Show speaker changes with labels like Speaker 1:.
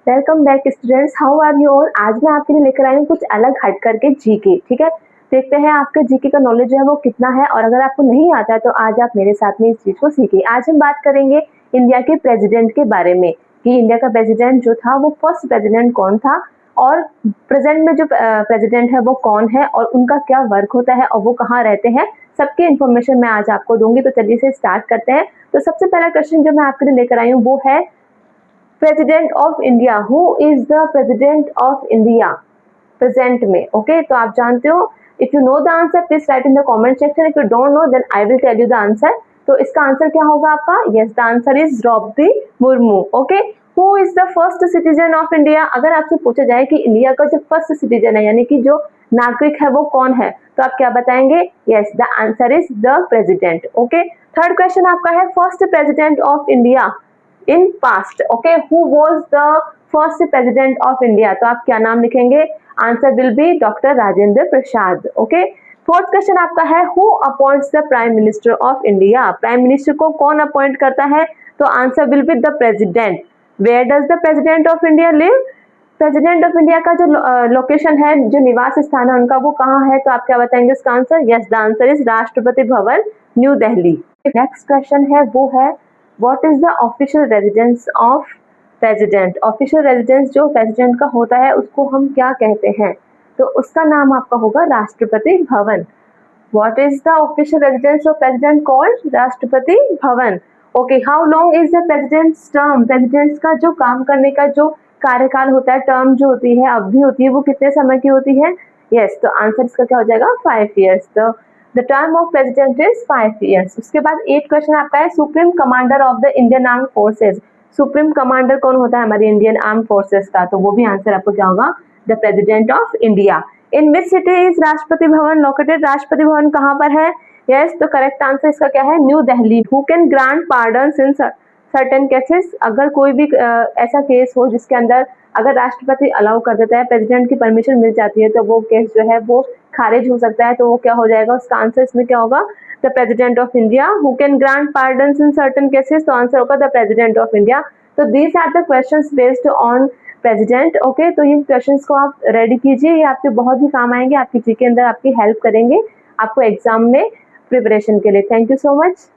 Speaker 1: Welcome back students, how are you all. आज मैं आपके लिए लेकर आई हूँ कुछ अलग हट करके जीके। ठीक है, देखते हैं आपका जीके का नॉलेज जो है वो कितना है, और अगर आपको नहीं आता है तो आज आप मेरे साथ में इस चीज को सीखिए। आज हम बात करेंगे इंडिया के प्रेसिडेंट के बारे में कि इंडिया का प्रेसिडेंट जो था वो फर्स्ट प्रेसिडेंट कौन था, और प्रेजेंट में जो प्रेसिडेंट है वो कौन है, और उनका क्या वर्क होता है, और वो कहाँ रहते हैं। सबकी इन्फॉर्मेशन मैं आज आपको दूंगी। तो चलिए से स्टार्ट करते हैं। तो सबसे पहला क्वेश्चन जो मैं आपके लिए लेकर आई हूँ वो है president of India. Who is the president of India present में। ओके, तो आप जानते हो। If you know the answer please write in the comment section. If you don't know then I will tell you the answer. तो इसका answer क्या होगा आपका? Yes, the answer is Droupadi Murmu. Okay, who is the first citizen of India. अगर आपसे पूछा जाए कि इंडिया का जो फर्स्ट सिटीजन है यानी कि जो नागरिक है वो कौन है, तो आप क्या बताएंगे? Yes, the answer is the president. Okay, third question आपका है first president of India in past. Okay, who was the first president of India. तो आप क्या नाम लिखेंगे? Answer will be doctor Rajendra Prasad. Okay, fourth question आपका है who appoints the prime minister of India. Prime minister को कौन अपॉइंट करता है? तो answer will be the president. Where does the president of India live. President of India का जो location है, जो निवास स्थान है उनका, वो कहाँ है? तो आप क्या बताएंगे इसका answer? Yes, the answer is Rashtrapati Bhavan, new Delhi. Next question है वो है what is the official residence of president. Official residence जो प्रेसिडेंट का होता है उसको हम क्या कहते हैं? तो उसका नाम आपका होगा Rashtrapati Bhavan. What is the official residence of president called? Rashtrapati Bhavan. Okay, how long is the president's term. President's का जो काम करने का जो कार्यकाल होता है, टर्म जो होती है, अवधि होती है, वो कितने समय की होती है? यस, तो आंसर इसका क्या हो जाएगा? 5 years। The term of president is 5 years। उसके बाद एक क्वेश्चन आपका है supreme commander of the Indian arm forces. Supreme commander कौन होता है हमारी इंडियन आर्म फोर्सेज का? तो वो भी आंसर आपको क्या होगा? The president of India. In which city is Rashtrapati Bhavan located. Rashtrapati Bhavan कहाँ पर है? यस, तो करेक्ट आंसर इसका क्या है? New Delhi. Who can grant pardon in certain cases. अगर कोई भी ऐसा केस हो जिसके अंदर अगर राष्ट्रपति अलाउ कर देता है, प्रेसिडेंट की परमिशन मिल जाती है, तो वो केस जो है वो खारिज हो सकता है। तो वो क्या हो जाएगा? उसका आंसर इसमें क्या होगा? The president of India. Who can grant pardons in certain cases. तो आंसर होगा द प्रेसिडेंट ऑफ इंडिया। तो these are the questions based on president. Okay, तो इन क्वेश्चंस को आप रेडी कीजिए, ये आपके बहुत ही काम आएंगे, आपकी जीके के अंदर आपकी हेल्प करेंगे आपको एग्जाम में प्रिपरेशन के लिए। Thank you so much.